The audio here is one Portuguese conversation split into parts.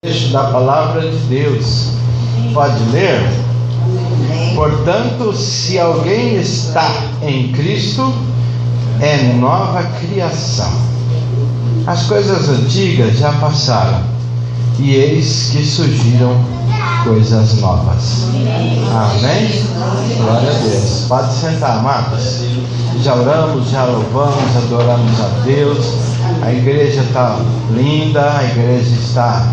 Texto da palavra de Deus. Pode ler? Portanto, se alguém está em Cristo, é nova criação. As coisas antigas já passaram, e eis que surgiram coisas novas. Amém? Glória a Deus. Pode sentar, amados. Já oramos, já louvamos, adoramos a Deus. A igreja está linda, a igreja está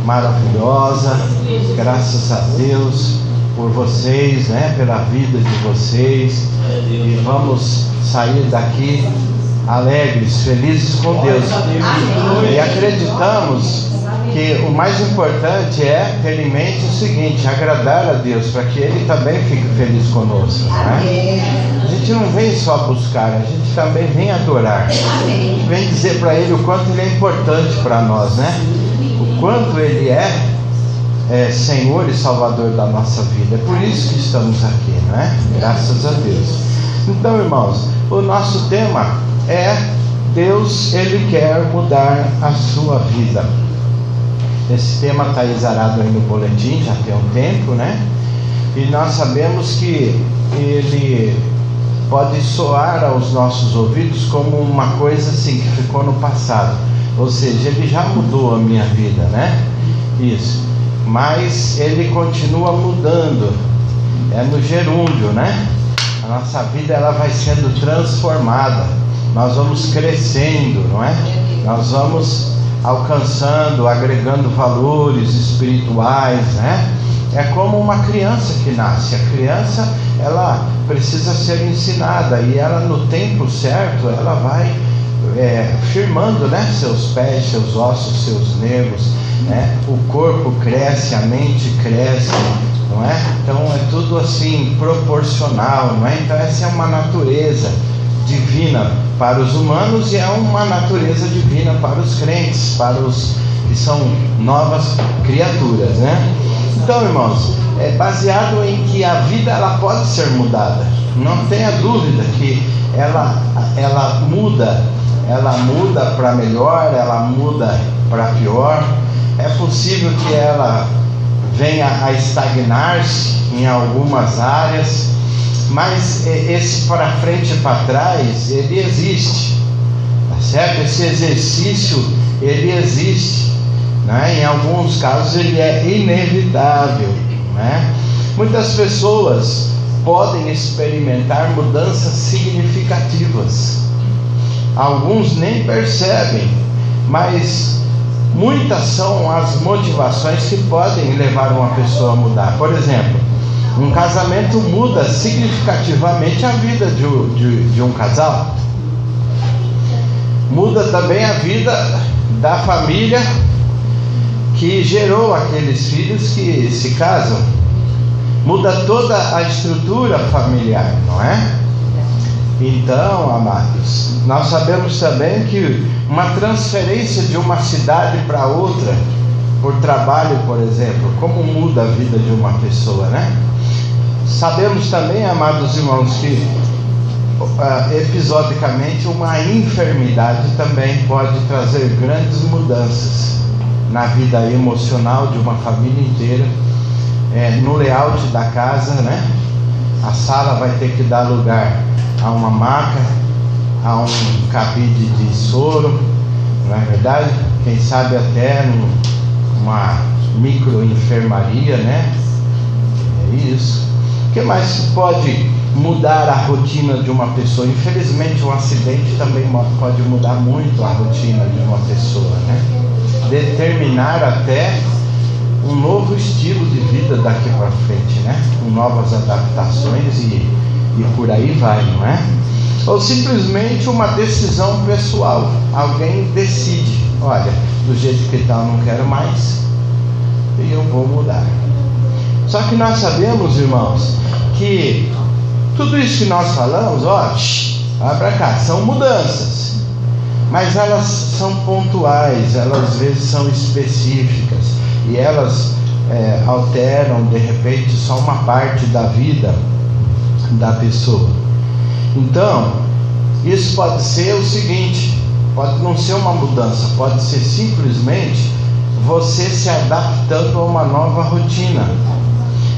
maravilhosa. Graças a Deus por vocês, pela vida de vocês. E vamos sair daqui alegres, felizes com Deus. E acreditamos que o mais importante é ter em mente o seguinte: agradar a Deus, para que Ele também fique feliz conosco, A gente não vem só buscar, a gente também vem adorar. Vem dizer para Ele o quanto Ele é importante para nós, O quanto Ele é Senhor e Salvador da nossa vida. É por isso que estamos aqui, Graças a Deus. Então, irmãos, o nosso tema é: Deus, Ele quer mudar a sua vida. Esse tema está exarado aí no boletim, já tem um tempo, E nós sabemos que ele pode soar aos nossos ouvidos como uma coisa assim que ficou no passado. Ou seja, ele já mudou a minha vida, Isso. Mas ele continua mudando. É no gerúndio, A nossa vida, ela vai sendo transformada. Nós vamos crescendo, Nós vamos alcançando, agregando valores espirituais, É como uma criança que nasce. A criança, ela precisa ser ensinada, e ela, no tempo certo, ela vai firmando, seus pés, seus ossos, seus nervos, O corpo cresce, a mente cresce, Então é tudo assim proporcional, Então essa é uma natureza divina para os humanos e é uma natureza divina para os crentes, para os que são novas criaturas, Então, irmãos, é baseado em que a vida, ela pode ser mudada. Não tenha dúvida que ela muda para melhor, ela muda para pior. É possível que ela venha a estagnar-se em algumas áreas, mas esse para frente e para trás, ele existe, tá certo? Esse exercício, ele existe, Em alguns casos ele é inevitável, Muitas pessoas podem experimentar mudanças significativas. Alguns nem percebem, mas muitas são as motivações que podem levar uma pessoa a mudar. Por exemplo, um casamento muda significativamente a vida de um casal. Muda também a vida da família que gerou aqueles filhos que se casam. Muda toda a estrutura familiar, Então, amados, nós sabemos também que uma transferência de uma cidade para outra, por trabalho, por exemplo, como muda a vida de uma pessoa, Sabemos também, amados irmãos, que episodicamente uma enfermidade também pode trazer grandes mudanças na vida emocional de uma família inteira, no layout da casa, A sala vai ter que dar lugar a uma maca, a um cabide de soro, não é verdade? Quem sabe até uma microenfermaria, É isso. O que mais pode mudar a rotina de uma pessoa? Infelizmente, um acidente também pode mudar muito a rotina de uma pessoa, Determinar até um novo estilo de vida daqui para frente, Com novas adaptações e por aí vai, Ou simplesmente uma decisão pessoal. Alguém decide: olha, do jeito que está eu não quero mais, e eu vou mudar. Só que nós sabemos, irmãos, que tudo isso que nós falamos, vai para cá, são mudanças, mas elas são pontuais, elas às vezes são específicas, e elas alteram de repente só uma parte da vida da pessoa. Então, isso pode ser o seguinte: pode não ser uma mudança, pode ser simplesmente você se adaptando a uma nova rotina.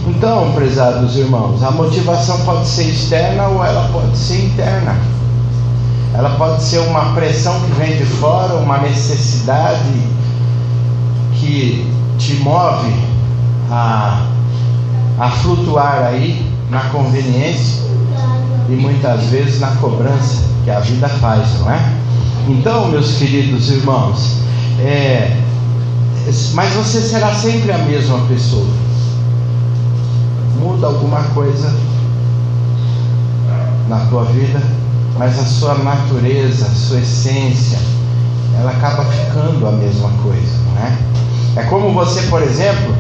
Então, prezados irmãos, a motivação pode ser externa ou ela pode ser interna. Ela pode ser uma pressão que vem de fora, uma necessidade que te move a flutuar aí na conveniência e muitas vezes na cobrança que a vida faz, não é? Então, meus queridos irmãos, mas você será sempre a mesma pessoa. Muda alguma coisa na tua vida, mas a sua natureza, a sua essência, ela acaba ficando a mesma coisa, não é? É como você, por exemplo,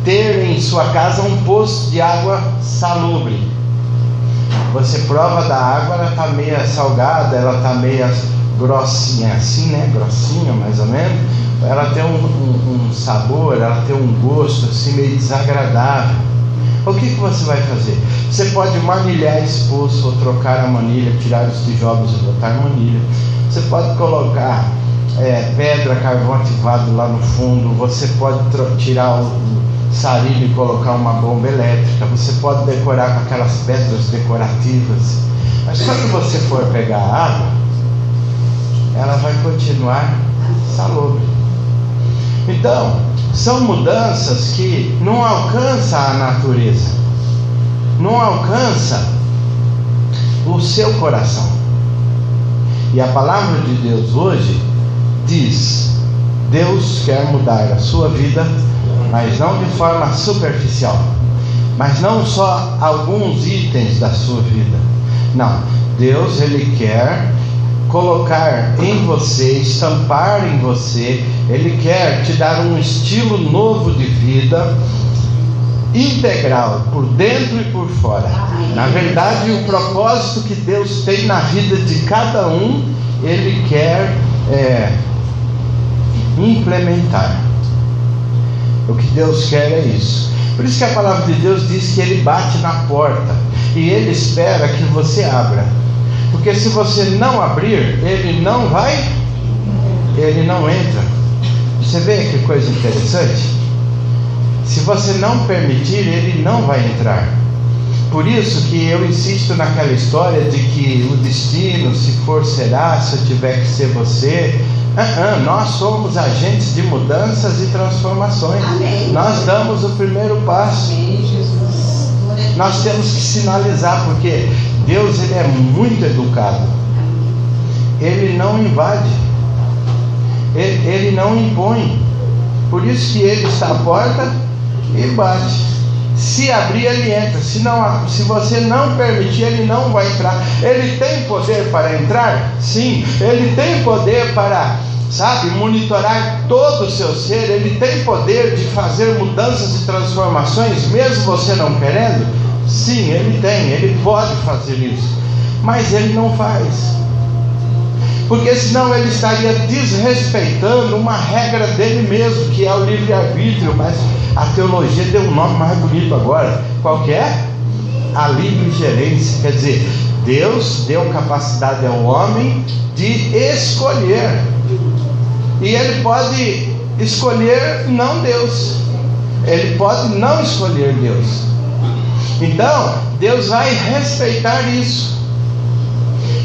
ter em sua casa um poço de água salubre. Você prova da água, ela está meio salgada, ela está meio grossinha, assim, né? Grossinha, mais ou menos. Ela tem um sabor, ela tem um gosto assim meio desagradável. O que você vai fazer? Você pode manilhar esse poço, ou trocar a manilha, tirar os tijolos e botar manilha. Você pode colocar pedra, carvão ativado lá no fundo. Você pode tirar o sarilho e colocar uma bomba elétrica. Você pode decorar com aquelas pedras decorativas. Mas quando você for pegar a água, ela vai continuar salubre. Então, são mudanças que não alcançam a natureza, não alcançam o seu coração. E a palavra de Deus hoje diz: Deus quer mudar a sua vida, mas não de forma superficial, mas não só alguns itens da sua vida. Não, Deus, Ele quer colocar em você, estampar em você. Ele quer te dar um estilo novo de vida, integral, por dentro e por fora. Na verdade, o propósito que Deus tem na vida de cada um, Ele quer implementar. O que Deus quer é isso. Por isso que a palavra de Deus diz que Ele bate na porta e Ele espera que você abra. Porque se você não abrir, Ele não entra. Você vê que coisa interessante? Se você não permitir, Ele não vai entrar. Por isso que eu insisto naquela história de que o destino, se for, será, se eu tiver que ser você. Nós somos agentes de mudanças e transformações. Amém. Nós damos o primeiro passo. Amém, Jesus. Nós temos que sinalizar, porque Deus, Ele é muito educado. Ele não invade, Ele não impõe. Por isso que Ele está à porta e bate. Se abrir, Ele entra. Se você não permitir, Ele não vai entrar. Ele tem poder para entrar? Sim. Ele tem poder para, monitorar todo o seu ser. Ele tem poder de fazer mudanças e transformações, mesmo você não querendo? Sim, Ele tem. Ele pode fazer isso. Mas Ele não faz. Porque senão Ele estaria desrespeitando uma regra dele mesmo, que é o livre-arbítrio. Mas a teologia deu um nome mais bonito agora. Qual que é? A livre gerência. Quer dizer, Deus deu capacidade ao homem de escolher. E ele pode escolher não Deus. Ele pode não escolher Deus. Então, Deus vai respeitar isso.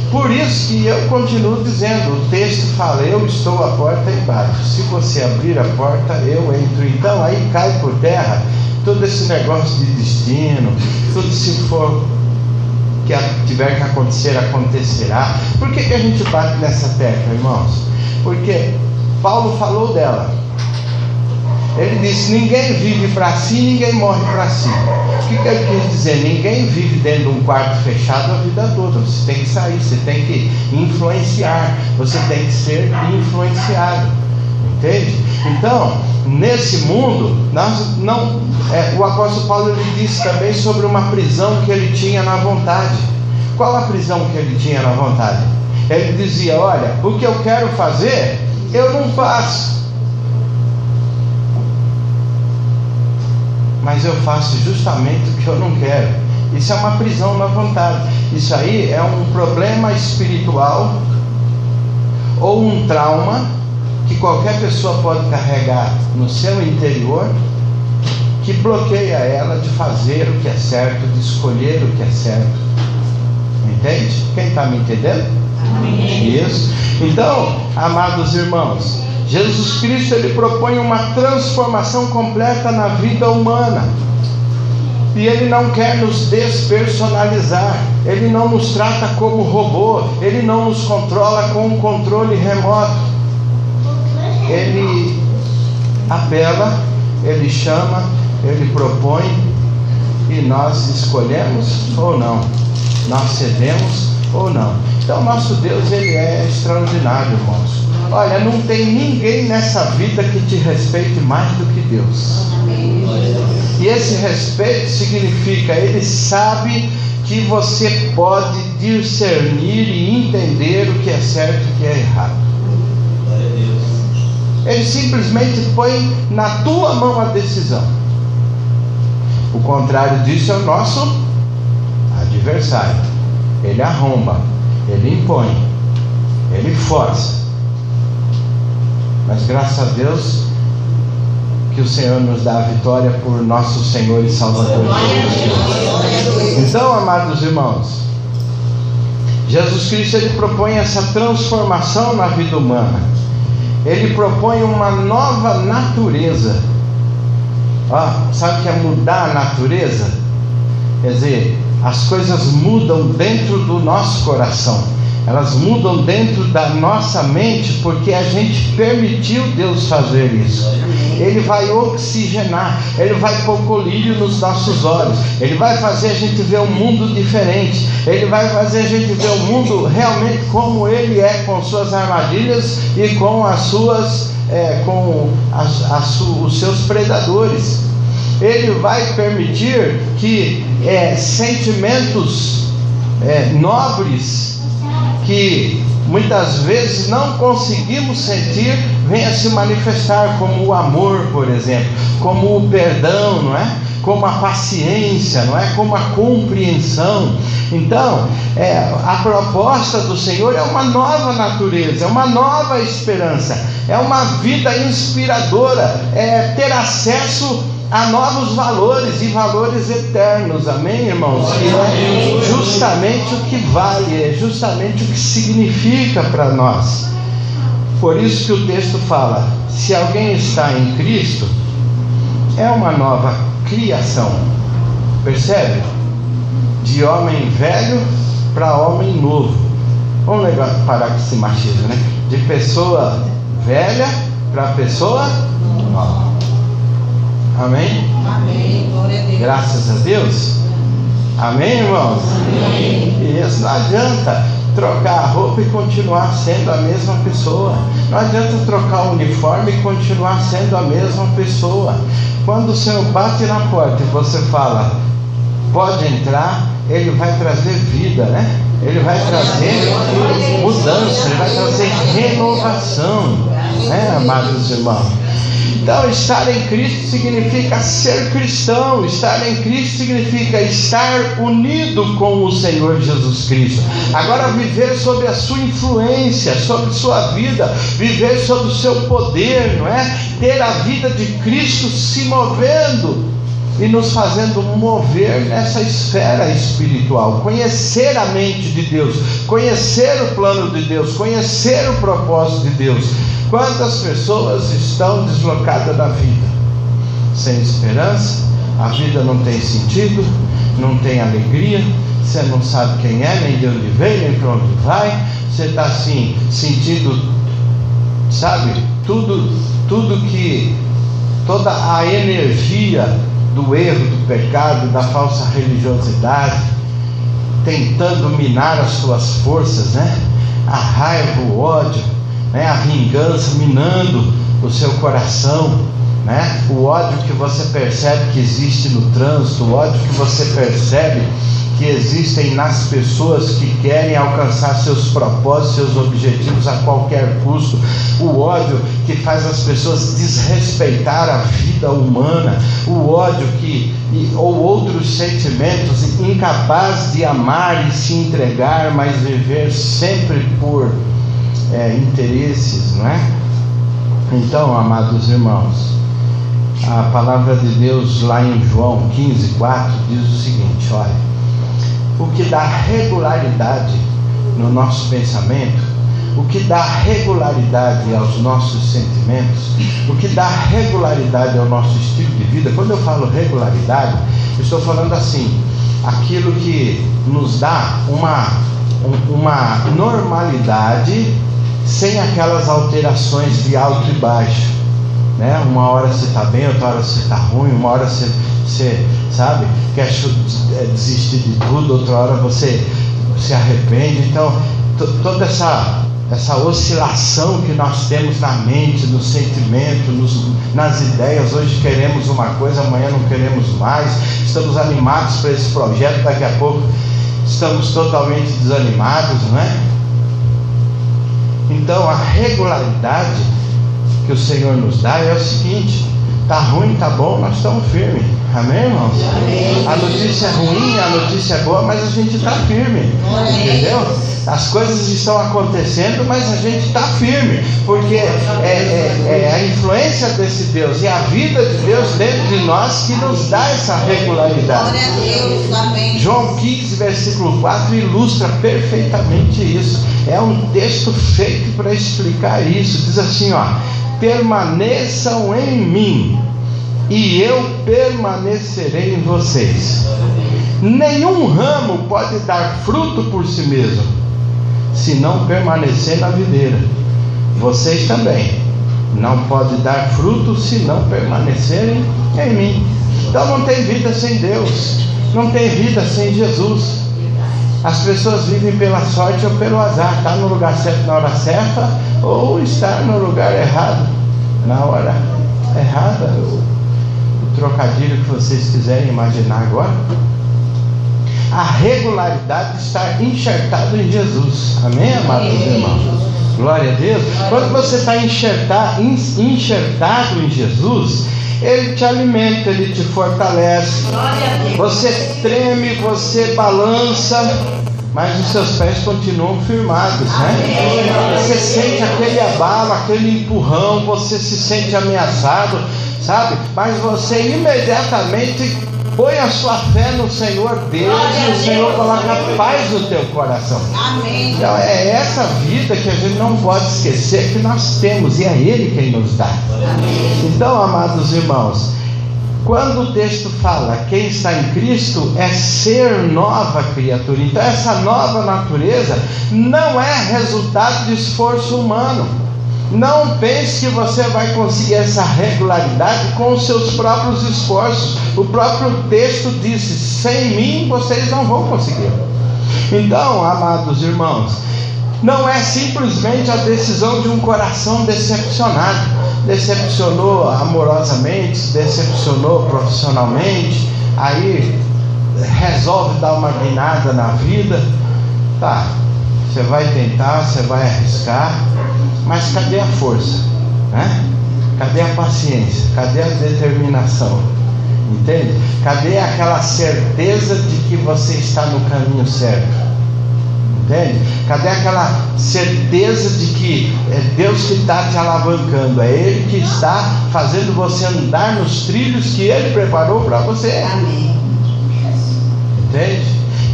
Por isso que eu continuo dizendo, o texto fala: eu estou à porta e bato. Se você abrir a porta, eu entro. Então aí cai por terra todo esse negócio de destino. Tudo, se for que tiver que acontecer, acontecerá. Por que a gente bate nessa tecla, irmãos? Porque Paulo falou dela. Ele disse: ninguém vive para si, ninguém morre para si. O que ele quis dizer? Ninguém vive dentro de um quarto fechado a vida toda. Você tem que sair, você tem que influenciar, você tem que ser influenciado. Entende? Então, nesse mundo, o apóstolo Paulo, ele disse também sobre uma prisão que ele tinha na vontade. Qual a prisão que ele tinha na vontade? Ele dizia: olha, o que eu quero fazer, eu não faço, mas eu faço justamente o que eu não quero. Isso é uma prisão na vontade. Isso aí é um problema espiritual ou um trauma que qualquer pessoa pode carregar no seu interior, que bloqueia ela de fazer o que é certo, de escolher o que é certo. Entende? Quem está me entendendo? Amém. Isso. Então, amados irmãos, Jesus Cristo, ele propõe uma transformação completa na vida humana. E ele não quer nos despersonalizar. Ele não nos trata como robô. Ele não nos controla com um controle remoto. Ele apela, ele chama, ele propõe, e nós escolhemos ou não, nós cedemos ou não. Então nosso Deus, ele é extraordinário, irmãos. Olha, não tem ninguém nessa vida que te respeite mais do que Deus. E esse respeito significa, ele sabe que você pode discernir e entender o que é certo e o que é errado. Ele simplesmente põe na tua mão a decisão. O contrário disso é o nosso adversário. Ele arromba, ele impõe, ele força. Mas graças a Deus que o Senhor nos dá a vitória por nosso Senhor e Salvador Jesus Cristo. Então, amados irmãos, Jesus Cristo, ele propõe essa transformação na vida humana. Ele propõe uma nova natureza. Sabe o que é mudar a natureza? Quer dizer, as coisas mudam dentro do nosso coração. Elas mudam dentro da nossa mente, porque a gente permitiu Deus fazer isso. Ele vai oxigenar, ele vai pôr colírio nos nossos olhos, ele vai fazer a gente ver um mundo diferente, ele vai fazer a gente ver o mundo realmente como ele é, com suas armadilhas e com as suas, os seus predadores. Ele vai permitir que sentimentos nobres, que muitas vezes não conseguimos sentir, venha se manifestar, como o amor, por exemplo, como o perdão, não é? Como a paciência, não é? Como a compreensão. Então, a proposta do Senhor é uma nova natureza, é uma nova esperança, é uma vida inspiradora, é ter acesso a novos valores e valores eternos, amém, irmãos? Que é justamente o que vale, é justamente o que significa para nós. Por isso que o texto fala: se alguém está em Cristo, é uma nova criação. Percebe? De homem velho para homem novo. Vamos parar com esse machismo, né? De pessoa velha para pessoa nova. Amém? Amém. Glória a Deus. Graças a Deus. Amém, irmãos? Amém. E isso não adianta trocar a roupa e continuar sendo a mesma pessoa. Não adianta trocar o uniforme e continuar sendo a mesma pessoa. Quando o Senhor bate na porta e você fala, pode entrar, Ele vai trazer vida, né? Ele vai trazer mudança, Ele vai trazer renovação, né, amados irmãos? Então, estar em Cristo significa ser cristão. Estar em Cristo significa estar unido com o Senhor Jesus Cristo. Agora, viver sob a sua influência, sobre sua vida, viver sob o seu poder, não é? Ter a vida de Cristo se movendo e nos fazendo mover nessa esfera espiritual. Conhecer a mente de Deus, conhecer o plano de Deus, conhecer o propósito de Deus. Quantas pessoas estão deslocadas da vida, sem esperança, a vida não tem sentido, não tem alegria, você não sabe quem é, nem de onde veio, nem para onde vai, você está assim, sentindo, sabe, tudo que, toda a energia do erro, do pecado, da falsa religiosidade, tentando minar as suas forças, né? A raiva, o ódio, né? A vingança minando o seu coração, né? O ódio que você percebe que existe no trânsito, o ódio que você percebe que existem nas pessoas que querem alcançar seus propósitos, seus objetivos a qualquer custo, o ódio que faz as pessoas desrespeitar a vida humana, o ódio ou outros sentimentos, incapaz de amar e se entregar, mas viver sempre por interesses, não é? Então, amados irmãos, a palavra de Deus lá em João 15:4 diz o seguinte: olha, o que dá regularidade no nosso pensamento, o que dá regularidade aos nossos sentimentos, o que dá regularidade ao nosso estilo de vida. Quando eu falo regularidade, eu estou falando assim, aquilo que nos dá uma normalidade sem aquelas alterações de alto e baixo, né? Uma hora você está bem, outra hora você está ruim, uma hora você sabe, quer desistir de tudo, outra hora você se arrepende. Então toda essa oscilação que nós temos na mente, no sentimento, nas ideias, hoje queremos uma coisa, amanhã não queremos mais, estamos animados para esse projeto, daqui a pouco estamos totalmente desanimados, não é? Então a regularidade que o Senhor nos dá é o seguinte: está ruim, está bom, nós estamos firmes. Amém, irmãos? Amém. A notícia é ruim, a notícia é boa, mas a gente está firme. Entendeu? As coisas estão acontecendo, mas a gente está firme, porque é a influência desse Deus e a vida de Deus dentro de nós que nos dá essa regularidade. Glória a Deus, amém. João 15, versículo 4 ilustra perfeitamente isso. É um texto feito para explicar isso. Diz assim, ó: permaneçam em mim e eu permanecerei em vocês. Nenhum ramo pode dar fruto por si mesmo, se não permanecer na videira. Vocês também não podem dar fruto se não permanecerem em mim. Então não tem vida sem Deus, não tem vida sem Jesus. As pessoas vivem pela sorte ou pelo azar, estar no lugar certo na hora certa, ou estar no lugar errado na hora errada. O trocadilho que vocês quiserem imaginar agora. A regularidade está enxertada em Jesus. Amém, amados irmãos? Glória a Deus. Quando você está enxertado em Jesus, Ele te alimenta, Ele te fortalece. Você treme, você balança, mas os seus pés continuam firmados, né? Você sente aquele abalo, aquele empurrão, você se sente ameaçado, sabe? Mas você imediatamente põe a sua fé no Senhor Deus e o Senhor coloca paz no teu coração. Amém. Então é essa vida que a gente não pode esquecer que nós temos, e é Ele quem nos dá. Amém. Então, amados irmãos, quando o texto fala quem está em Cristo é ser nova criatura, então essa nova natureza não é resultado de esforço humano. Não pense que você vai conseguir essa regularidade com os seus próprios esforços. O próprio texto disse: sem mim vocês não vão conseguir. Então, amados irmãos, não é simplesmente a decisão de um coração decepcionado. Decepcionou amorosamente, decepcionou profissionalmente, aí resolve dar uma guinada na vida. Tá, você vai tentar, você vai arriscar, mas cadê a força? Né? Cadê a paciência? Cadê a determinação? Entende? Cadê aquela certeza de que você está no caminho certo? Entende? Cadê aquela certeza de que é Deus que está te alavancando, é Ele que está fazendo você andar nos trilhos que Ele preparou para você? Amém. Entende?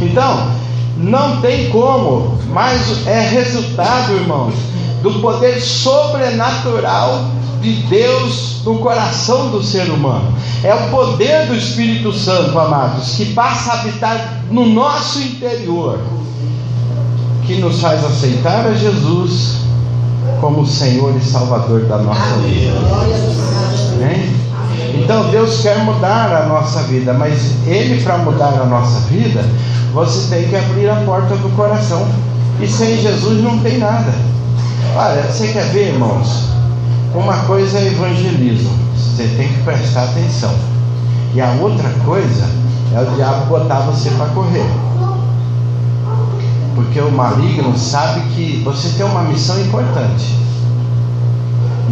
Então, não tem como, mas é resultado, irmãos, do poder sobrenatural de Deus no coração do ser humano. É o poder do Espírito Santo, amados, que passa a habitar no nosso interior, que nos faz aceitar a Jesus como Senhor e Salvador da nossa vida. Amém? Então Deus quer mudar a nossa vida, mas Ele, para mudar a nossa vida, você tem que abrir a porta do coração, e sem Jesus não tem nada. Olha, você quer ver, irmãos? Uma coisa é evangelismo, você tem que prestar atenção, e a outra coisa é o diabo botar você para correr, porque o maligno sabe que você tem uma missão importante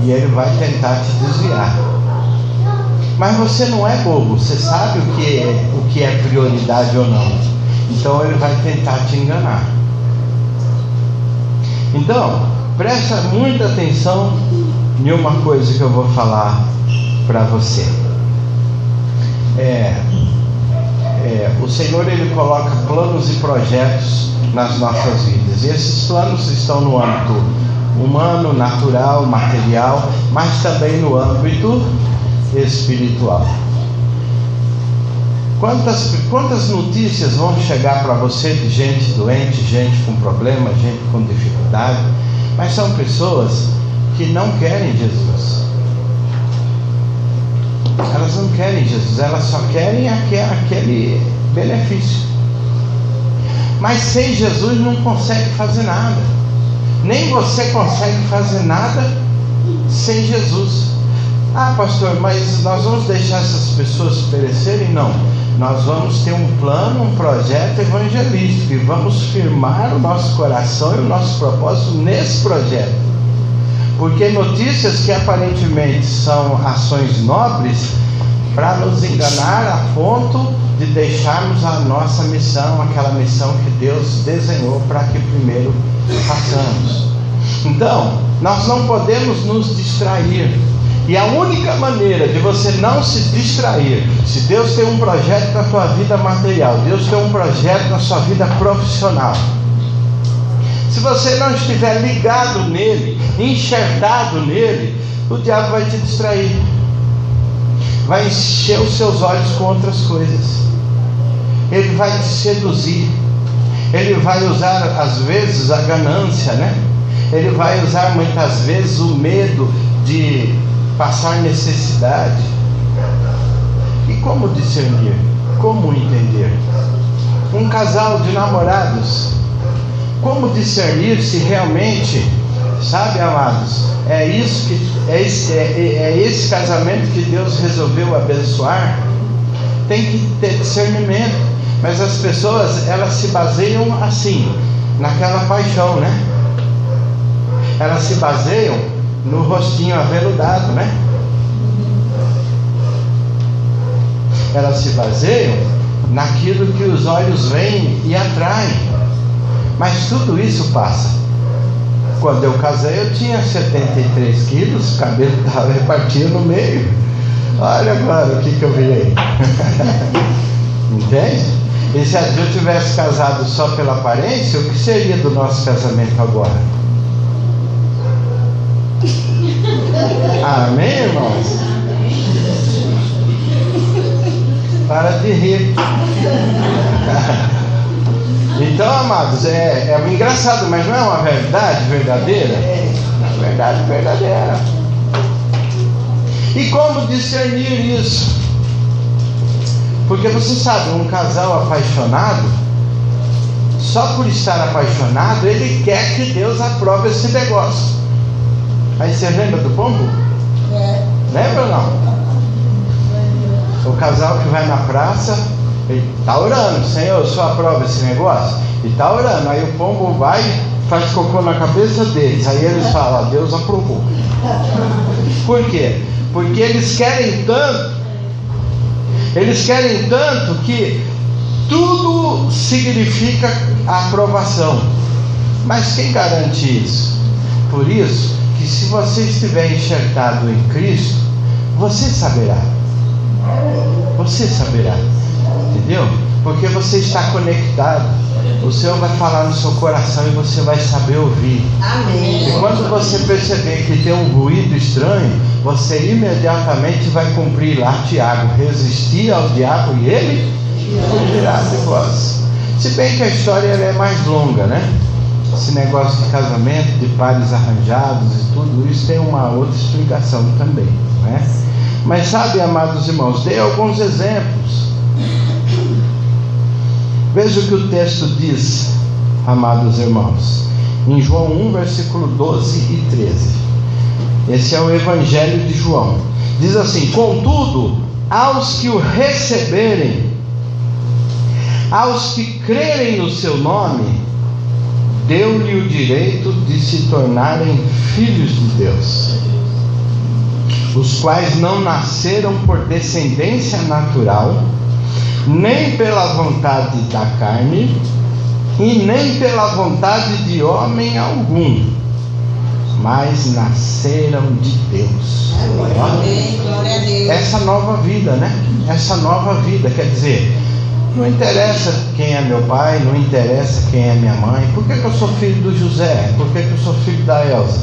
e ele vai tentar te desviar. Mas você não é bobo, você sabe o que é prioridade ou não, então ele vai tentar te enganar. Então presta muita atenção em uma coisa que eu vou falar para você. O Senhor, Ele coloca planos e projetos nas nossas vidas, e esses planos estão no âmbito humano, natural, material, mas também no âmbito espiritual. Quantas notícias vão chegar para você de gente doente, gente com problema, gente com dificuldade, mas são pessoas que não querem Jesus. Elas não querem Jesus, elas só querem aquele benefício. Mas sem Jesus não consegue fazer nada. Nem você consegue fazer nada sem Jesus. Ah, pastor, mas nós vamos deixar essas pessoas perecerem? Não. Nós vamos ter um plano, um projeto evangelístico, e vamos firmar o nosso coração e o nosso propósito nesse projeto. Porque notícias que aparentemente são ações nobres, para nos enganar a ponto de deixarmos a nossa missão, aquela missão que Deus desenhou para que primeiro façamos. Então, nós não podemos nos distrair. E a única maneira de você não se distrair, se Deus tem um projeto na tua vida material, Deus tem um projeto na sua vida profissional, se você não estiver ligado nele, enxertado nele, o diabo vai te distrair, vai encher os seus olhos com outras coisas, ele vai te seduzir, ele vai usar às vezes a ganância, ele vai usar muitas vezes o medo de passar necessidade. E como discernir? Como entender? Um casal de namorados, como discernir se realmente, sabe, amados, é esse casamento que Deus resolveu abençoar? Tem que ter discernimento. Mas as pessoas, elas se baseiam assim, naquela paixão, elas se baseiam no rostinho aveludado, Elas se baseiam naquilo que os olhos veem e atraem. Mas tudo isso passa. Quando eu casei, eu tinha 73 quilos, o cabelo estava repartido no meio. Olha agora o que eu virei. Entende? E se eu tivesse casado só pela aparência, o que seria do nosso casamento agora? Amém, irmãos? Para de rir. Então, amados, é engraçado, mas não é uma verdade verdadeira? É uma verdade verdadeira. E como discernir isso? Porque você sabe, um casal apaixonado, só por estar apaixonado, ele quer que Deus aprove esse negócio. Aí você lembra do pombo? Lembra ou não? O casal que vai na praça, ele está orando, Senhor, o Senhor aprova esse negócio? E está orando, aí o pombo vai e faz cocô na cabeça deles. Aí eles falam, Deus aprovou. Por quê? Porque eles querem tanto que tudo significa aprovação. Mas quem garante isso? Por isso que se você estiver enxertado em Cristo, você saberá, entendeu? Porque você está conectado, o Senhor vai falar no seu coração e você vai saber ouvir. Amém. E quando você perceber que tem um ruído estranho, você imediatamente vai cumprir lá Tiago, resistir ao diabo e ele fugirá de vós. Se bem que a história é mais longa, Esse negócio de casamento, de pares arranjados e tudo isso tem uma outra explicação também, Mas sabe, amados irmãos, dei alguns exemplos. Veja o que o texto diz, amados irmãos, em João 1, versículo 12 e 13. Esse é o Evangelho de João. Diz assim: contudo, aos que o receberem, aos que crerem no seu nome, deu-lhe o direito de se tornarem filhos de Deus, os quais não nasceram por descendência natural, nem pela vontade da carne, e nem pela vontade de homem algum, mas nasceram de Deus. Amém. Glória a Deus. Essa nova vida, né? Essa nova vida, quer dizer, não interessa quem é meu pai, não interessa quem é minha mãe. Por que eu sou filho do José? Por que eu sou filho da Elza?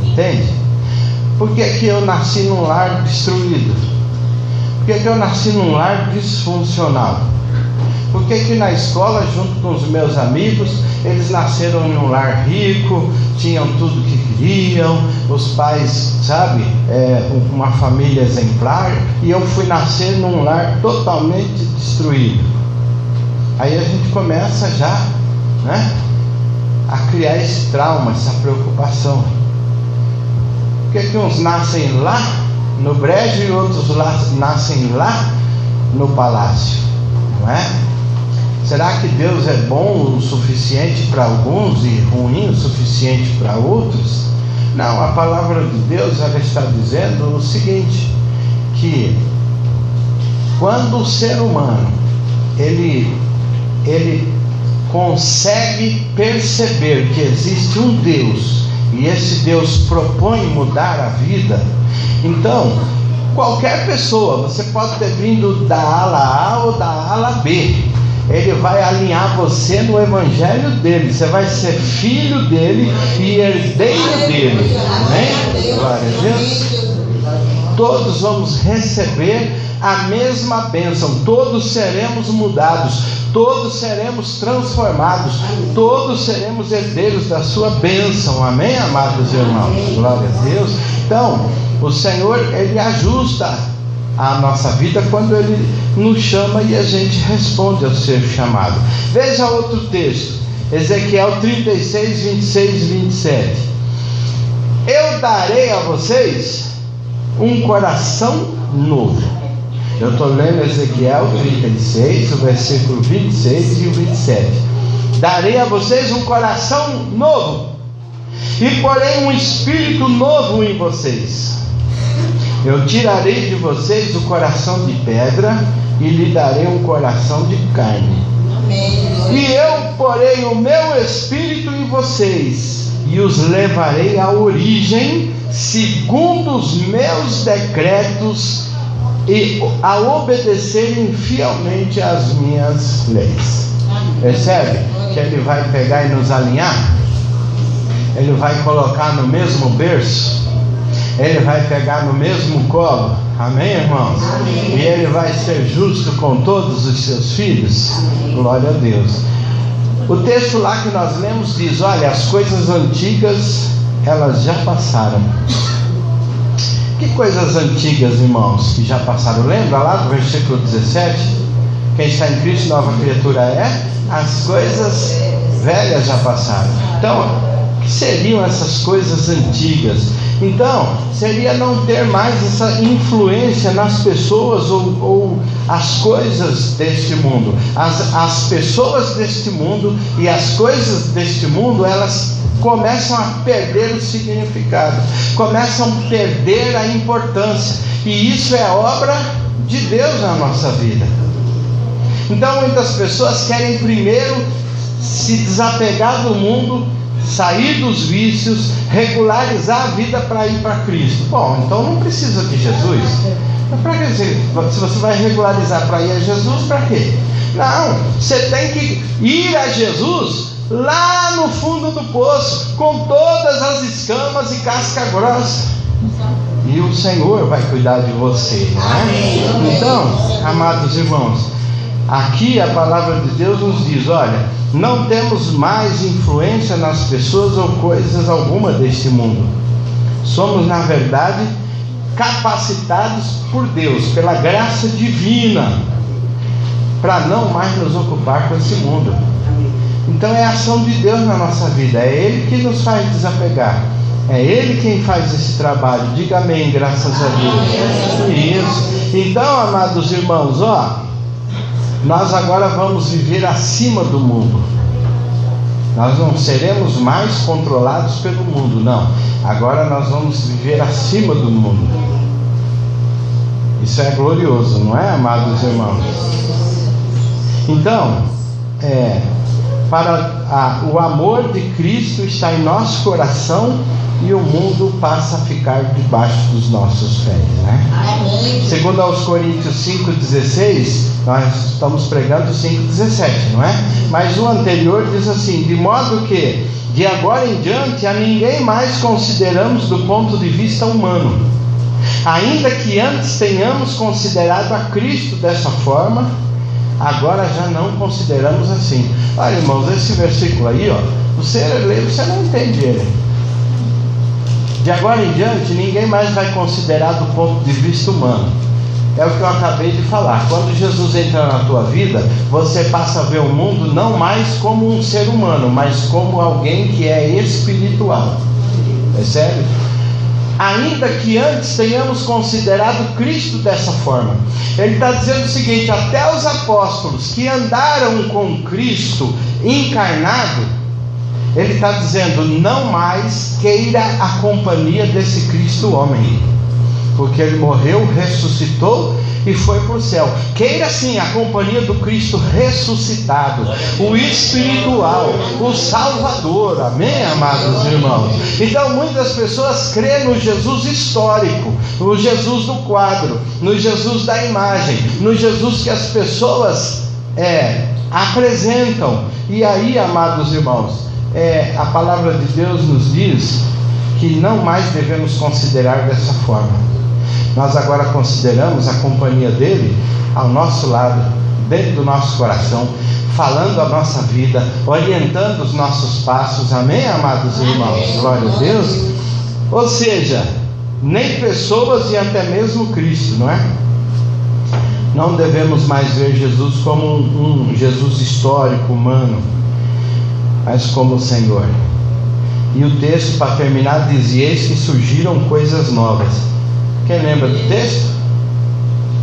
Entende? Por que eu nasci num lar destruído? Por que eu nasci num lar disfuncional? Por que na escola, junto com os meus amigos, eles nasceram em um lar rico, tinham tudo que queriam, os pais, sabe, uma família exemplar, e eu fui nascer num lar totalmente destruído? Aí a gente começa já, né, a criar esse trauma, essa preocupação. Por que uns nascem lá no brejo e outros nascem lá no palácio? Não é? Será que Deus é bom o suficiente para alguns e ruim o suficiente para outros? Não, a palavra de Deus ela está dizendo o seguinte, que quando o ser humano ele consegue perceber que existe um Deus e esse Deus propõe mudar a vida, então qualquer pessoa, você pode ter vindo da ala A ou da ala B, ele vai alinhar você no evangelho dele, você vai ser filho dele e herdeiro dele. Amém? Glória a Deus. Todos vamos receber a mesma bênção, todos seremos mudados, todos seremos transformados, todos seremos herdeiros da sua bênção. Amém, amados irmãos? Glória a Deus. Então, o Senhor, Ele ajusta a nossa vida quando Ele nos chama e a gente responde ao seu chamado. Veja outro texto, Ezequiel 36, 26 e 27. Eu darei a vocês um coração novo. Eu estou lendo Ezequiel 36, o versículo 26 e o 27. Darei a vocês um coração novo e porei um espírito novo em vocês. Eu tirarei de vocês o coração de pedra e lhe darei um coração de carne. Amém. E eu porei o meu espírito em vocês e os levarei à origem segundo os meus decretos e a obedecerem fielmente às minhas leis. Percebe que Ele vai pegar e nos alinhar? Ele vai colocar no mesmo berço, Ele vai pegar no mesmo colo. Amém, irmãos? Amém. E Ele vai ser justo com todos os seus filhos. Glória a Deus. O texto lá que nós lemos diz: olha, as coisas antigas elas já passaram. Que coisas antigas, irmãos, que já passaram? Lembra lá do versículo 17? Quem está em Cristo, nova criatura é. As coisas velhas já passaram. Então, o que seriam essas coisas antigas? Então, seria não ter mais essa influência nas pessoas ou as coisas deste mundo. As pessoas deste mundo e as coisas deste mundo, elas começam a perder o significado, começam a perder a importância, e isso é obra de Deus na nossa vida. Então muitas pessoas querem primeiro se desapegar do mundo, sair dos vícios, regularizar a vida para ir para Cristo. Bom, então não precisa de Jesus. Para que se você vai regularizar para ir a Jesus, para quê? Não, você tem que ir a Jesus lá no fundo do poço, com todas as escamas e casca grossa, e o Senhor vai cuidar de você, não é? Então, amados irmãos, aqui a palavra de Deus nos diz: olha, não temos mais influência nas pessoas ou coisas alguma deste mundo. Somos, na verdade, capacitados por Deus, pela graça divina, para não mais nos ocupar com esse mundo. Então é a ação de Deus na nossa vida, é Ele que nos faz desapegar, é Ele quem faz esse trabalho. Diga amém, graças a Deus. Isso. Então, amados irmãos, nós agora vamos viver acima do mundo. Nós não seremos mais controlados pelo mundo, não. Agora nós vamos viver acima do mundo. Isso é glorioso, não é, amados irmãos? Então, o amor de Cristo está em nosso coração e o mundo passa a ficar debaixo dos nossos pés, né? Amém. Segundo aos Coríntios 5,16, nós estamos pregando 5,17, não é? Mas o anterior diz assim: de modo que de agora em diante a ninguém mais consideramos do ponto de vista humano, ainda que antes tenhamos considerado a Cristo dessa forma, agora já não consideramos assim. Olha, irmãos, esse versículo aí, você lê, você não entende ele. De agora em diante, ninguém mais vai considerar do ponto de vista humano. É o que eu acabei de falar. Quando Jesus entra na tua vida, você passa a ver o mundo não mais como um ser humano, mas como alguém que é espiritual. Percebe? Ainda que antes tenhamos considerado Cristo dessa forma. Ele está dizendo o seguinte: até os apóstolos que andaram com Cristo encarnado, ele está dizendo, não mais queira a companhia desse Cristo homem, porque ele morreu, ressuscitou e foi para o céu. Queira sim a companhia do Cristo ressuscitado, o espiritual, o Salvador. Amém, amados irmãos? Então muitas pessoas creem no Jesus histórico, no Jesus do quadro, no Jesus da imagem, no Jesus que as pessoas apresentam. E aí, amados irmãos, a palavra de Deus nos diz que não mais devemos considerar dessa forma. Nós agora consideramos a companhia dele ao nosso lado, dentro do nosso coração, falando a nossa vida, orientando os nossos passos. Amém, amados irmãos? Glória a Deus. Ou seja, nem pessoas e até mesmo Cristo, não é? Não devemos mais ver Jesus como um Jesus histórico, humano, mas como o Senhor. E o texto, para terminar, diz: eis que surgiram coisas novas. Quem lembra do texto?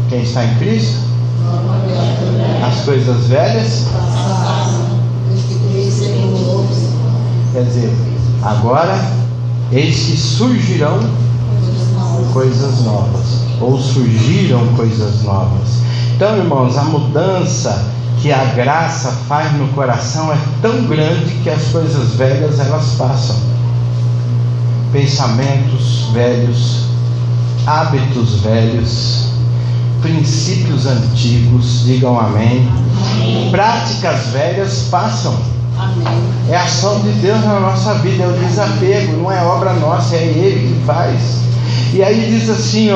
Quem está em Cristo? As coisas velhas, quer dizer, agora eis que surgirão coisas novas, ou surgiram coisas novas. Então, irmãos, a mudança que a graça faz no coração é tão grande que as coisas velhas, elas passam. Pensamentos velhos, hábitos velhos, princípios antigos, digam amém. Práticas velhas passam. Amém. É a ação de Deus na nossa vida, é o desapego, não é obra nossa, é Ele que faz. E aí diz assim,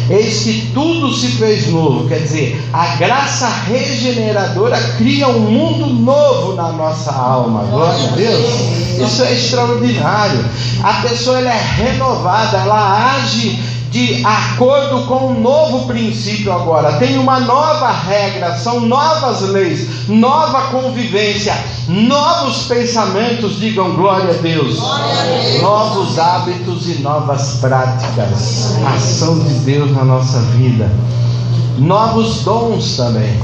eis que tudo se fez novo. Quer dizer, a graça regeneradora cria um mundo novo na nossa alma. Glória a Deus. Isso é extraordinário. A pessoa, ela é renovada, ela age de acordo com um novo princípio agora. Tem uma nova regra, são novas leis, nova convivência, novos pensamentos, digam glória a Deus. Glória a Deus. Novos hábitos e novas práticas, ação de Deus na nossa vida. Novos dons também.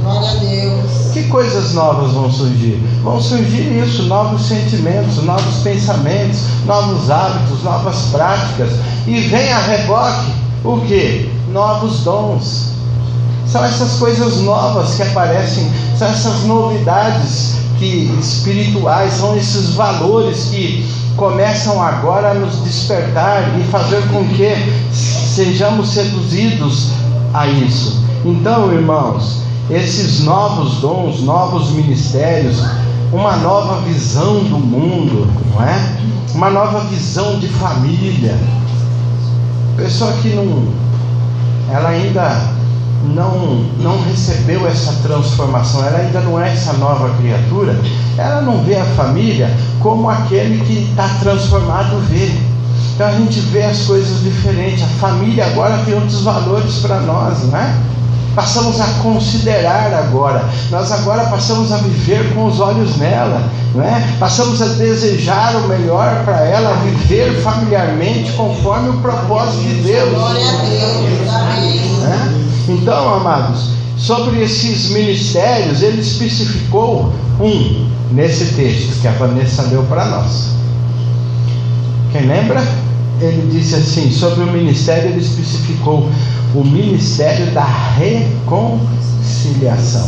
Glória a Deus. Que coisas novas vão surgir? Vão surgir isso, novos sentimentos, novos pensamentos, novos hábitos, novas práticas. E vem a reboque, o que? Novos dons. São essas coisas novas que aparecem, são essas novidades espirituais, são esses valores que começam agora a nos despertar e fazer com que sejamos seduzidos a isso. Então, irmãos, esses novos dons, novos ministérios, uma nova visão do mundo, não é? Uma nova visão de família. Pessoa que ela ainda não recebeu essa transformação, ela ainda não é essa nova criatura, ela não vê a família como aquele que está transformado vê. Então a gente vê as coisas diferentes. A família agora tem outros valores para nós, não é? Passamos a considerar agora, nós agora passamos a viver com os olhos nela, não é? Passamos a desejar o melhor para ela, viver familiarmente conforme o propósito de Deus. Glória a Deus. Amém. Então, amados, sobre esses ministérios, ele especificou nesse texto que a Vanessa leu para nós. Quem lembra? Ele disse assim, sobre o ministério, ele especificou o ministério da reconciliação.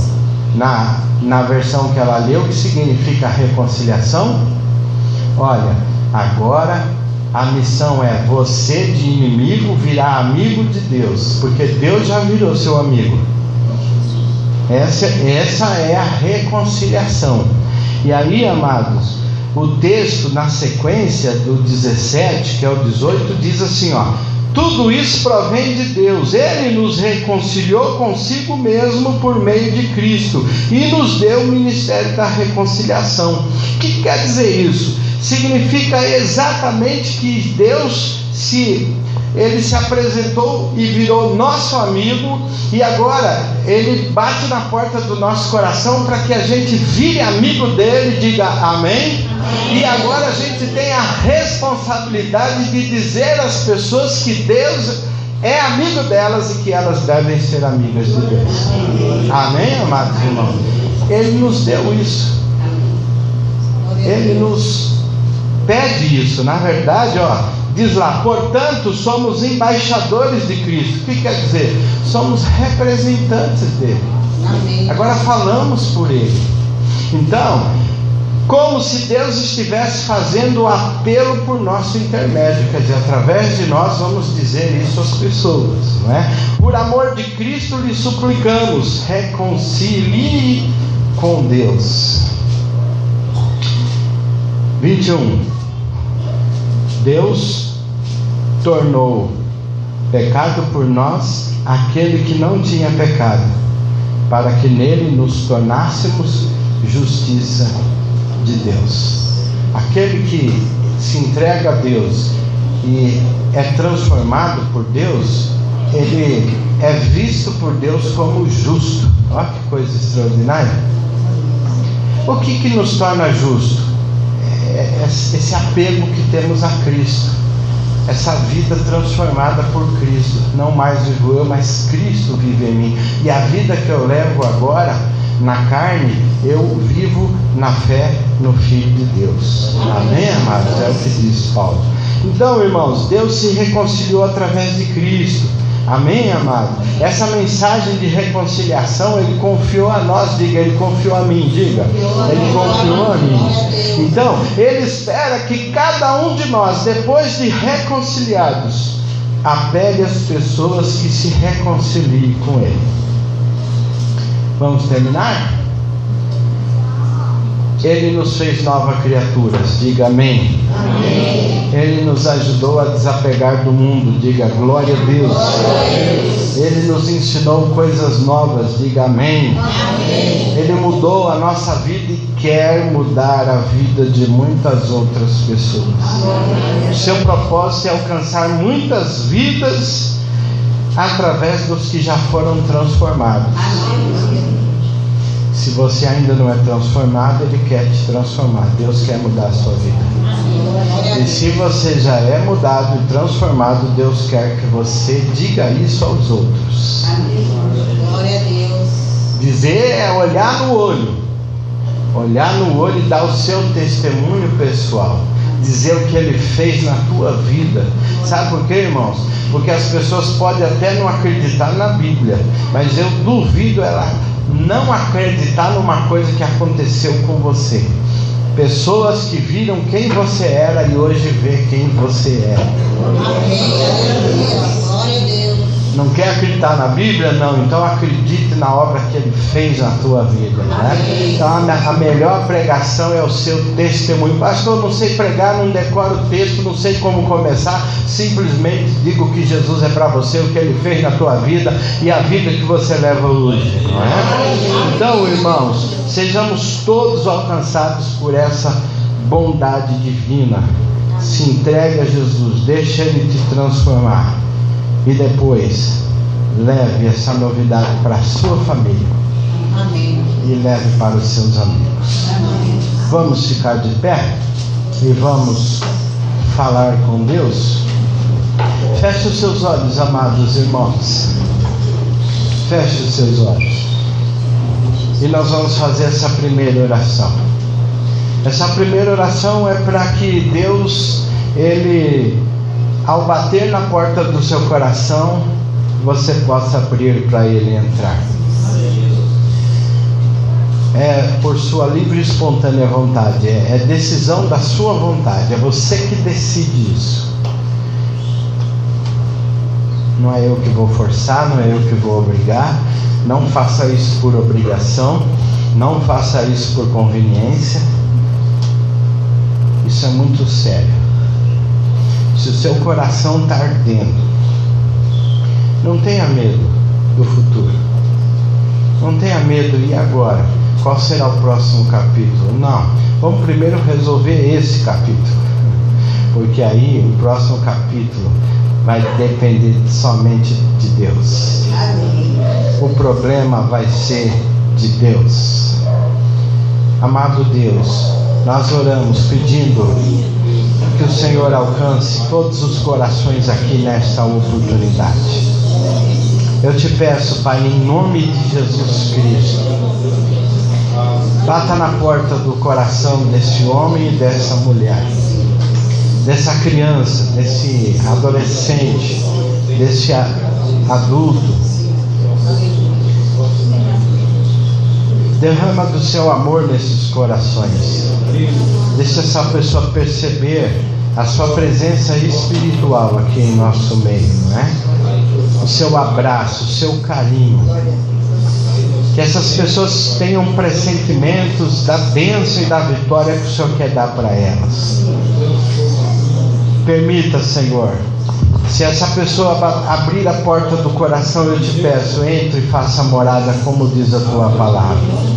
na versão que ela leu, que significa reconciliação. Olha, agora a missão é você de inimigo virar amigo de Deus, porque Deus já virou seu amigo. Essa é a reconciliação. E aí, amados, o texto na sequência do 17, que é o 18, diz assim, ó: tudo isso provém de Deus. Ele nos reconciliou consigo mesmo por meio de Cristo e nos deu o ministério da reconciliação. O que quer dizer isso? Significa exatamente que Deus Ele se apresentou e virou nosso amigo, e agora Ele bate na porta do nosso coração para que a gente vire amigo dele, diga amém. E agora a gente tem a responsabilidade de dizer às pessoas que Deus é amigo delas e que elas devem ser amigas de Deus. Amém, amados irmãos? Ele nos deu isso. Ele nos pede isso. Na verdade, ó, diz lá: portanto, somos embaixadores de Cristo. O que quer dizer? Somos representantes dele. Amém. Agora falamos por ele. Então, como se Deus estivesse fazendo o apelo por nosso intermédio, quer dizer, através de nós vamos dizer isso às pessoas, não é? Por amor de Cristo lhe suplicamos, reconcilie com Deus. 21. Deus tornou pecado por nós aquele que não tinha pecado, para que nele nos tornássemos justiça de Deus. Aquele que se entrega a Deus e é transformado por Deus, ele é visto por Deus como justo. Olha que coisa extraordinária. O que nos torna justo? Esse apego que temos a Cristo, essa vida transformada por Cristo. Não mais vivo eu, mas Cristo vive em mim. E a vida que eu levo agora na carne, eu vivo na fé no Filho de Deus. Amém, amados? É o que diz Paulo. Então, irmãos, Deus se reconciliou através de Cristo. Amém, amado? Essa mensagem de reconciliação Ele confiou a nós. Diga, Ele confiou a mim. Diga, Ele confiou a mim. Então, Ele espera que cada um de nós, depois de reconciliados, apele as pessoas que se reconciliem com Ele. Vamos terminar? Ele nos fez novas criaturas. Diga amém. Amém. Ele nos ajudou a desapegar do mundo. Diga glória a Deus. Ele nos ensinou coisas novas. Diga amém. Amém. Ele mudou a nossa vida e quer mudar a vida de muitas outras pessoas. Amém. O seu propósito é alcançar muitas vidas através dos que já foram transformados. Amém. Se você ainda não é transformado, Ele quer te transformar. Deus quer mudar a sua vida. E se você já é mudado e transformado, Deus quer que você diga isso aos outros. Glória a Deus. Dizer é olhar no olho. Olhar no olho e dar o seu testemunho pessoal. Dizer o que Ele fez na tua vida. Sabe por quê, irmãos? Porque as pessoas podem até não acreditar na Bíblia, mas eu duvido ela não acreditar numa coisa que aconteceu com você. Pessoas que viram quem você era e hoje vê quem você é. Glória a Deus. Não quer acreditar na Bíblia? Não, então acredite na obra que Ele fez na tua vida, né? Então a melhor pregação é o seu testemunho. Pastor, eu não sei pregar, não decoro o texto, não sei como começar. Simplesmente digo que Jesus é para você, o que Ele fez na tua vida e a vida que você leva hoje, não é? Então, irmãos, sejamos todos alcançados por essa bondade divina. Se entregue a Jesus, deixa Ele te transformar. E depois, leve essa novidade para a sua família. Amém. E leve para os seus amigos. Amém. Vamos ficar de pé e vamos falar com Deus. Feche os seus olhos, amados irmãos. Feche os seus olhos. E nós vamos fazer essa primeira oração. Essa primeira oração é para que Deus, Ele, ao bater na porta do seu coração, você possa abrir para Ele entrar. é por sua livre e espontânea vontade, é decisão da sua vontade, é você que decide isso. Não é eu que vou forçar, não é eu que vou obrigar. Não faça isso por obrigação, não faça isso por conveniência. Isso é muito sério. Se o seu coração está ardendo, não tenha medo do futuro, não tenha medo, e agora? Qual será o próximo capítulo? Não, vamos primeiro resolver esse capítulo, porque aí o próximo capítulo vai depender somente de Deus. O problema vai ser de Deus. Amado Deus, nós oramos pedindo que o Senhor alcance todos os corações aqui nesta oportunidade. Eu te peço, Pai, em nome de Jesus Cristo, bata na porta do coração desse homem e dessa mulher, dessa criança, desse adolescente, desse adulto. Derrama do seu amor nesses corações. Deixa essa pessoa perceber a sua presença espiritual aqui em nosso meio, não é? O seu abraço, o seu carinho. Que essas pessoas tenham pressentimentos da bênção e da vitória que o Senhor quer dar para elas. Permita, Senhor, se essa pessoa abrir a porta do coração, eu te peço, entre e faça morada, como diz a tua palavra.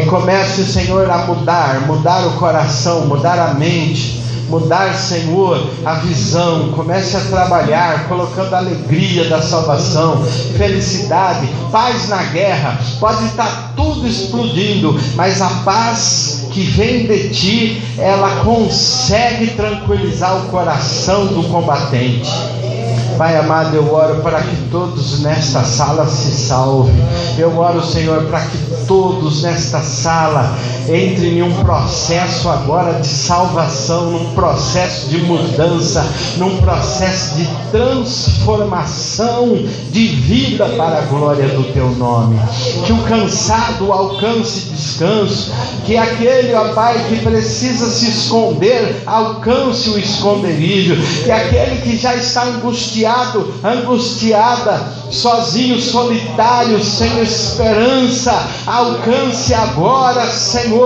E comece, Senhor, a mudar o coração, mudar a mente, mudar, Senhor, a visão. Comece a trabalhar, colocando a alegria da salvação, felicidade, paz na guerra. Pode estar tudo explodindo, mas a paz que vem de ti, ela consegue tranquilizar o coração do combatente. Pai amado, eu oro para que todos nesta sala se salvem. Eu oro, Senhor, para que todos nesta sala entrem em um processo agora de salvação, num processo de mudança, num processo de transformação de vida para a glória do teu nome. Que o cansado alcance descanso, que aquele, ó Pai, que precisa se esconder, alcance o esconderijo, que aquele que já está angustiada, sozinho, solitário, sem esperança, alcance agora, Senhor,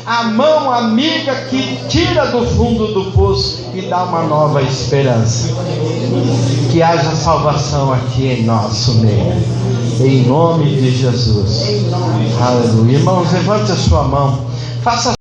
a mão amiga que tira do fundo do poço e dá uma nova esperança. Que haja salvação aqui em nosso meio, em nome de Jesus. Aleluia. Irmãos, levante a sua mão, faça